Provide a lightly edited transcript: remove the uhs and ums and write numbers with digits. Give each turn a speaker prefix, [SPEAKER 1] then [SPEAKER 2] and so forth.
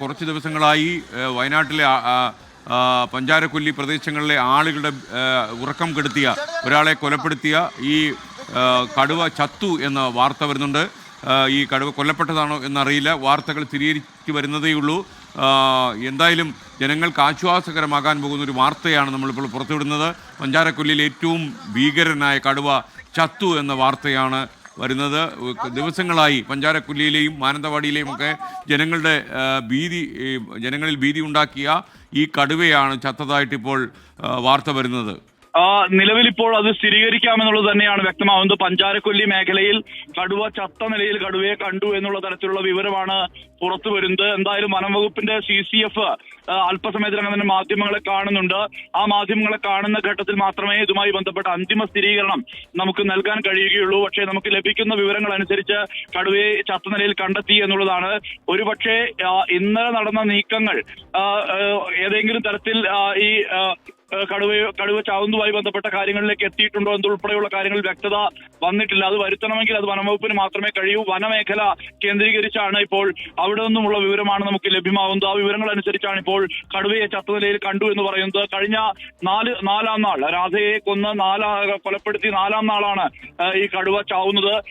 [SPEAKER 1] കുറച്ച് ദിവസങ്ങളായി വയനാട്ടിലെ പഞ്ചാരക്കൊല്ലി പ്രദേശങ്ങളിലെ ആളുകളുടെ ഉറക്കം കെടുത്തിയ ഒരാളെ കൊലപ്പെടുത്തിയ ഈ കടുവ ചത്തു എന്ന വാർത്ത വരുന്നുണ്ട്. ഈ കടുവ കൊല്ലപ്പെട്ടതാണോ എന്നറിയില്ല. വാർത്തകൾ സ്ഥിരീകരിച്ച് വരുന്നതേയുള്ളൂ. എന്തായാലും ജനങ്ങൾക്ക് ആശ്വാസകരമാകാൻ പോകുന്ന ഒരു വാർത്തയാണ് നമ്മളിപ്പോൾ പുറത്തുവിടുന്നത്. പഞ്ചാരക്കൊല്ലിയിൽ ഏറ്റവും ഭീകരനായ കടുവ ചത്തു എന്ന വാർത്തയാണ് വരുന്നത്. ദിവസങ്ങളായി പഞ്ചാരക്കൊല്ലിയിലെയും മാനന്തവാടിയിലെയും ഒക്കെ ജനങ്ങളിൽ ഭീതി ഉണ്ടാക്കിയ ഈ കടുവയാണ് ചത്തതായിട്ട് ഇപ്പോൾ വാർത്ത വരുന്നത്.
[SPEAKER 2] നിലവിലിപ്പോൾ അത് സ്ഥിരീകരിക്കാമെന്നുള്ളത് തന്നെയാണ് വ്യക്തമാവുന്നത്. പഞ്ചാരക്കൊല്ലി മേഖലയിൽ കടുവ ചത്ത നിലയിൽ കടുവയെ കണ്ടു എന്നുള്ള തരത്തിലുള്ള വിവരമാണ് പുറത്തു വരുന്നത്. എന്തായാലും വനംവകുപ്പിന്റെ CCF അല്പസമയത്തിനകം തന്നെ മാധ്യമങ്ങളെ കാണുന്നുണ്ട്. ആ മാധ്യമങ്ങളെ കാണുന്ന ഘട്ടത്തിൽ മാത്രമേ ഇതുമായി ബന്ധപ്പെട്ട അന്തിമ സ്ഥിരീകരണം നമുക്ക് നൽകാൻ കഴിയുകയുള്ളൂ. പക്ഷേ നമുക്ക് ലഭിക്കുന്ന വിവരങ്ങൾ അനുസരിച്ച് കടുവയെ ചത്ത നിലയിൽ കണ്ടെത്തി എന്നുള്ളതാണ്. ഒരുപക്ഷെ ഇന്നലെ നടന്ന നീക്കങ്ങൾ ഏതെങ്കിലും തരത്തിൽ ഈ കടുവ ചാവുന്നതുമായി ബന്ധപ്പെട്ട കാര്യങ്ങളിലേക്ക് എത്തിയിട്ടുണ്ടോ എന്നുൾപ്പെടെയുള്ള കാര്യങ്ങളിൽ വ്യക്തത വന്നിട്ടില്ല. അത് വരുത്തണമെങ്കിൽ അത് വനംവകുപ്പിന് മാത്രമേ കഴിയൂ. വനമേഖല കേന്ദ്രീകരിച്ചാണ് ഇപ്പോൾ അവിടെ നിന്നുമുള്ള വിവരമാണ് നമുക്ക് ലഭ്യമാവുന്നത്. ആ വിവരങ്ങൾ അനുസരിച്ചാണ് ഇപ്പോൾ കടുവയെ ചത്ത നിലയിൽ കണ്ടു എന്ന് പറയുന്നത്. കഴിഞ്ഞ നാലാം നാൾ രാധയെ കൊലപ്പെടുത്തി 4-ാം നാളാണ് ഈ കടുവ ചാവുന്നത്.